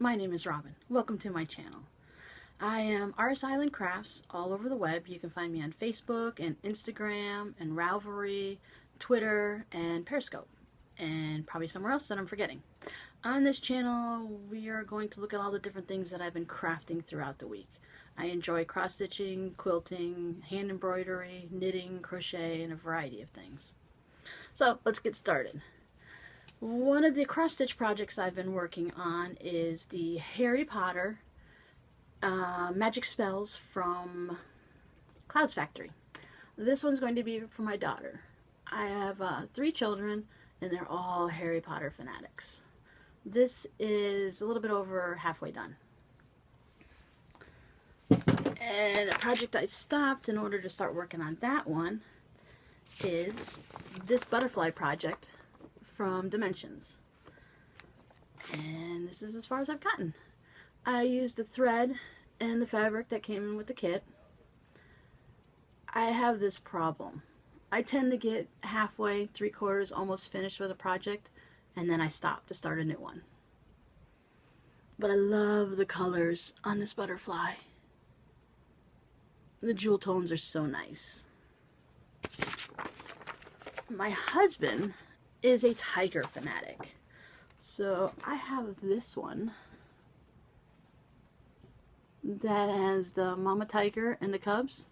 my name is Robin. Welcome to my channel. I am RS Island Crafts all over the web. You can find me on Facebook and Instagram and Ravelry, Twitter, and Periscope, and probably somewhere else that I'm forgetting. On this channel, we are going to look at all the different things that I've been crafting throughout the week. I enjoy cross-stitching, quilting, hand embroidery, knitting, crochet, and a variety of things. So let's get started. One of the cross-stitch projects I've been working on is the Harry Potter magic spells from Clouds Factory. This one's going to be for my daughter. I have 3 children and they're all Harry Potter fanatics. This is a little bit over halfway done. And a project I stopped in order to start working on that one is this butterfly project from Dimensions. And this is as far as I've gotten. I used the thread and the fabric that came in with the kit. I have this problem. I tend to get halfway, 3/4, almost finished with a project, and then I stop to start a new one. But I love the colors on this butterfly. The jewel tones are so nice. My husband is a tiger fanatic. So I have this one that has the mama tiger and the cubs.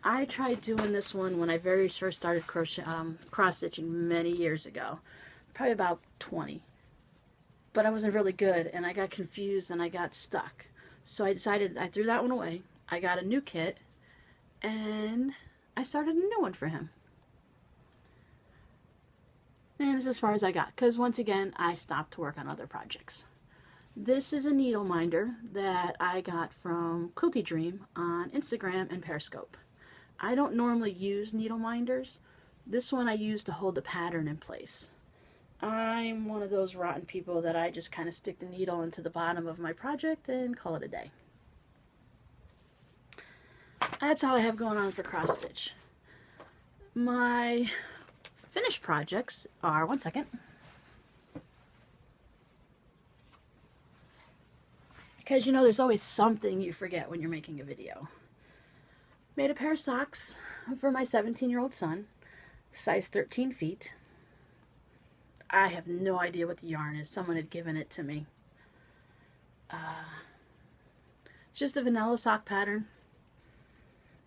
I tried doing this one when I very first started cross-stitching many years ago, probably about 20. But I wasn't really good and I got confused and I got stuck. So I decided I threw that one away. I got a new kit and I started a new one for him. And it's as far as I got, because once again I stopped to work on other projects. This is a needle minder that I got from Quilty Dream on Instagram and Periscope. I don't normally use needle minders. This one I use to hold the pattern in place. I'm one of those rotten people that I just kind of stick the needle into the bottom of my project and call it a day. That's all I have going on for cross stitch. My finished projects are, one second, because you know there's always something you forget when you're making a video. Made a pair of socks for my 17-year-old son, size 13 feet. I have no idea what the yarn is. Someone had given it to me. It's just a vanilla sock pattern.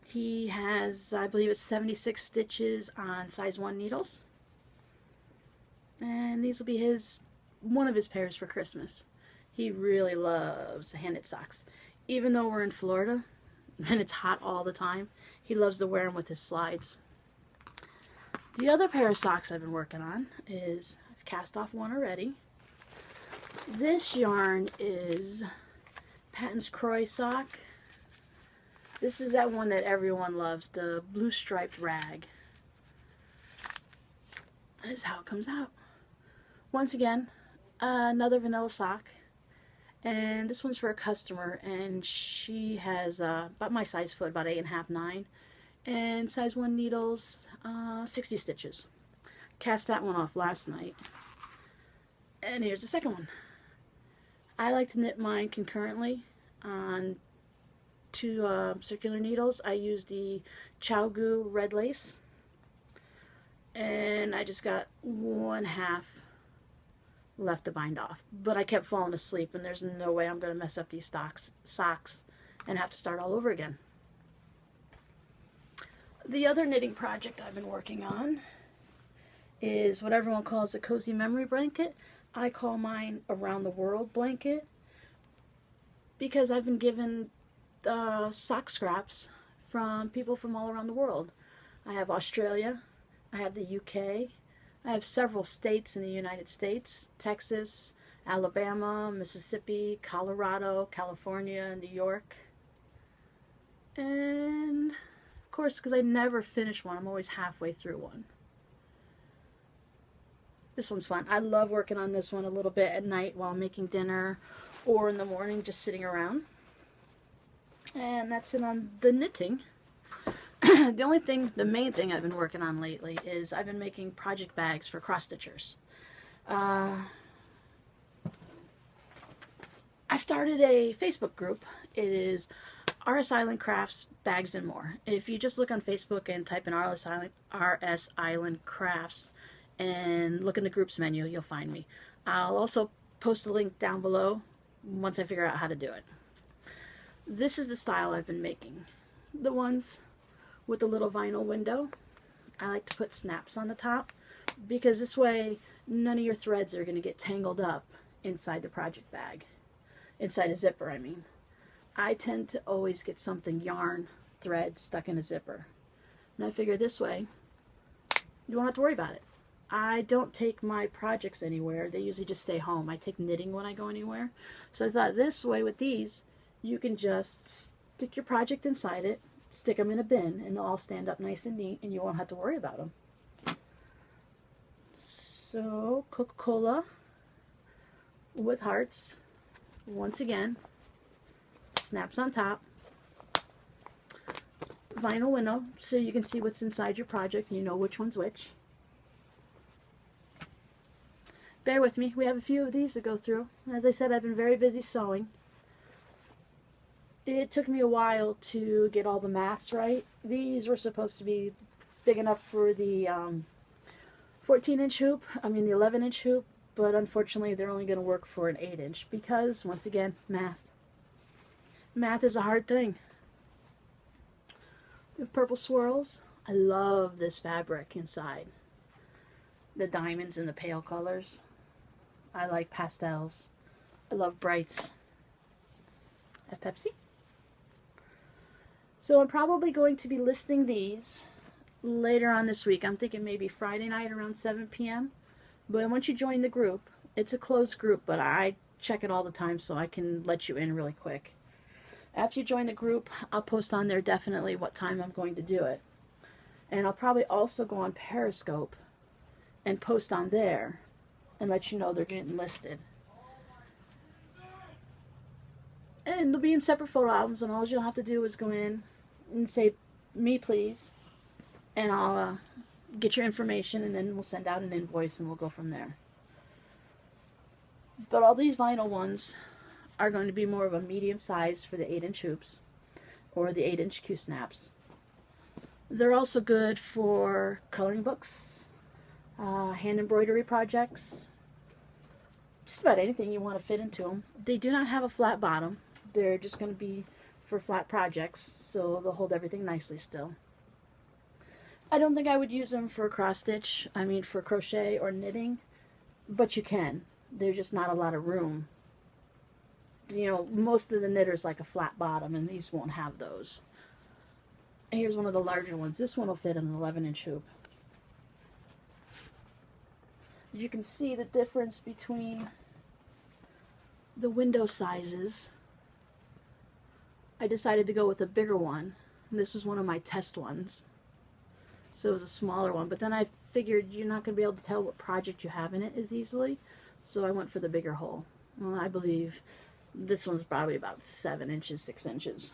He has, I believe it's 76 stitches on size 1 needles. And these will be one of his pairs for Christmas. He really loves hand-knit socks. Even though we're in Florida and it's hot all the time, he loves to wear them with his slides. The other pair of socks I've been working on is, I've cast off one already. This yarn is Patton's Croy sock. This is that one that everyone loves, the blue striped rag. That is how it comes out. Once again, another vanilla sock. And this one's for a customer, and she has about my size foot, about 8.5, 9. And size 1 needles, 60 stitches. Cast that one off last night. And here's the second one. I like to knit mine concurrently on 2 circular needles. I use the ChiaoGoo red lace, and I just got 1/2 left to bind off, but I kept falling asleep and there's no way I'm going to mess up these socks and have to start all over again. The other knitting project I've been working on is what everyone calls a cozy memory blanket. I call mine a round the world blanket because I've been given sock scraps from people from all around the world. I have Australia, I have the UK, I have several states in the United States, Texas, Alabama, Mississippi, Colorado, California, New York. And of course, because I never finish one, I'm always halfway through one. This one's fun. I love working on this one a little bit at night while making dinner or in the morning just sitting around. And that's it on the knitting. The main thing I've been working on lately is I've been making project bags for cross-stitchers. I started a Facebook group. It is RS Island Crafts Bags and More. If you just look on Facebook and type in RS Island Crafts and look in the groups menu, you'll find me. I'll also post a link down below once I figure out how to do it. This is the style I've been making. The ones with the little vinyl window. I like to put snaps on the top because this way none of your threads are going to get tangled up inside the project bag. Inside a zipper, I mean. I tend to always get something yarn thread stuck in a zipper. And I figure this way you won't have to worry about it. I don't take my projects anywhere. They usually just stay home. I take knitting when I go anywhere. So I thought this way with these, you can just stick your project inside it, stick them in a bin, and they'll all stand up nice and neat, and you won't have to worry about them. So, Coca-Cola with hearts, once again, snaps on top, vinyl window, so you can see what's inside your project, and you know which one's which. Bear with me, we have a few of these to go through. As I said, I've been very busy sewing. It took me a while to get all the maths right. These were supposed to be big enough for the 14-inch hoop, the 11-inch hoop, but unfortunately they're only going to work for an 8-inch because, once again, math. Math is a hard thing. The purple swirls. I love this fabric inside. The diamonds and the pale colors. I like pastels. I love brights. At Pepsi. So I'm probably going to be listing these later on this week. I'm thinking maybe Friday night around 7 p.m. But once you join the group, it's a closed group, but I check it all the time so I can let you in really quick. After you join the group, I'll post on there definitely what time I'm going to do it. And I'll probably also go on Periscope and post on there and let you know they're getting listed. And they'll be in separate photo albums, and all you'll have to do is go in and say, "Me, please," and I'll get your information, and then we'll send out an invoice, and we'll go from there. But all these vinyl ones are going to be more of a medium size for the 8-inch hoops, or the 8-inch Q-snaps. They're also good for coloring books, hand embroidery projects, just about anything you want to fit into them. They do not have a flat bottom. They're just going to be for flat projects, so they'll hold everything nicely still. I don't think I would use them for cross stitch, for crochet or knitting, but you can. There's just not a lot of room. You know, most of the knitters like a flat bottom, and these won't have those. And here's one of the larger ones. This one will fit in an 11-inch hoop. You can see the difference between the window sizes. I decided to go with a bigger one. This was one of my test ones. So it was a smaller one. But then I figured you're not going to be able to tell what project you have in it as easily. So I went for the bigger hole. Well, I believe this one's probably about 7 inches, 6 inches.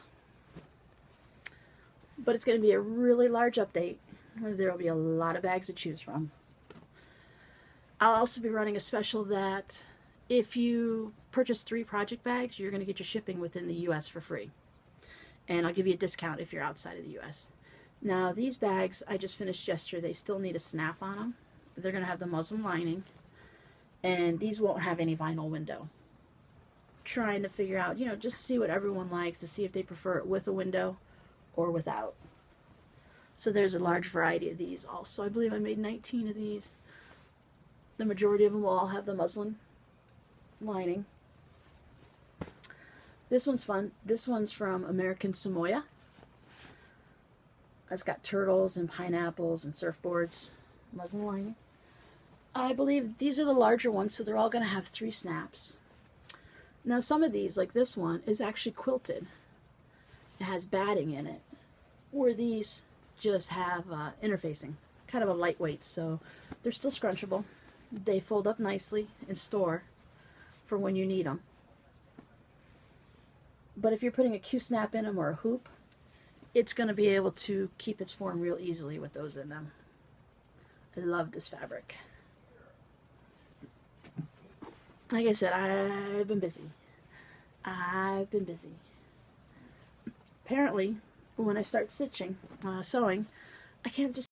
But it's going to be a really large update. There will be a lot of bags to choose from. I'll also be running a special that if you purchase 3 project bags, you're going to get your shipping within the U.S. for free. And I'll give you a discount if you're outside of the U.S. Now, these bags I just finished yesterday. They still need a snap on them. But they're going to have the muslin lining. And these won't have any vinyl window. Trying to figure out, just see what everyone likes, to see if they prefer it with a window or without. So there's a large variety of these also. I believe I made 19 of these. The majority of them will all have the muslin lining. This one's fun. This one's from American Samoa. It's got turtles and pineapples and surfboards. Muslin lining. I believe these are the larger ones, so they're all going to have 3 snaps. Now some of these, like this one, is actually quilted. It has batting in it. Where these just have interfacing. Kind of a lightweight, so they're still scrunchable. They fold up nicely and store for when you need them. But if you're putting a Q-snap in them or a hoop, it's going to be able to keep its form real easily with those in them. I love this fabric. Like I said, I've been busy. I've been busy. Apparently, when I start sewing, I can't just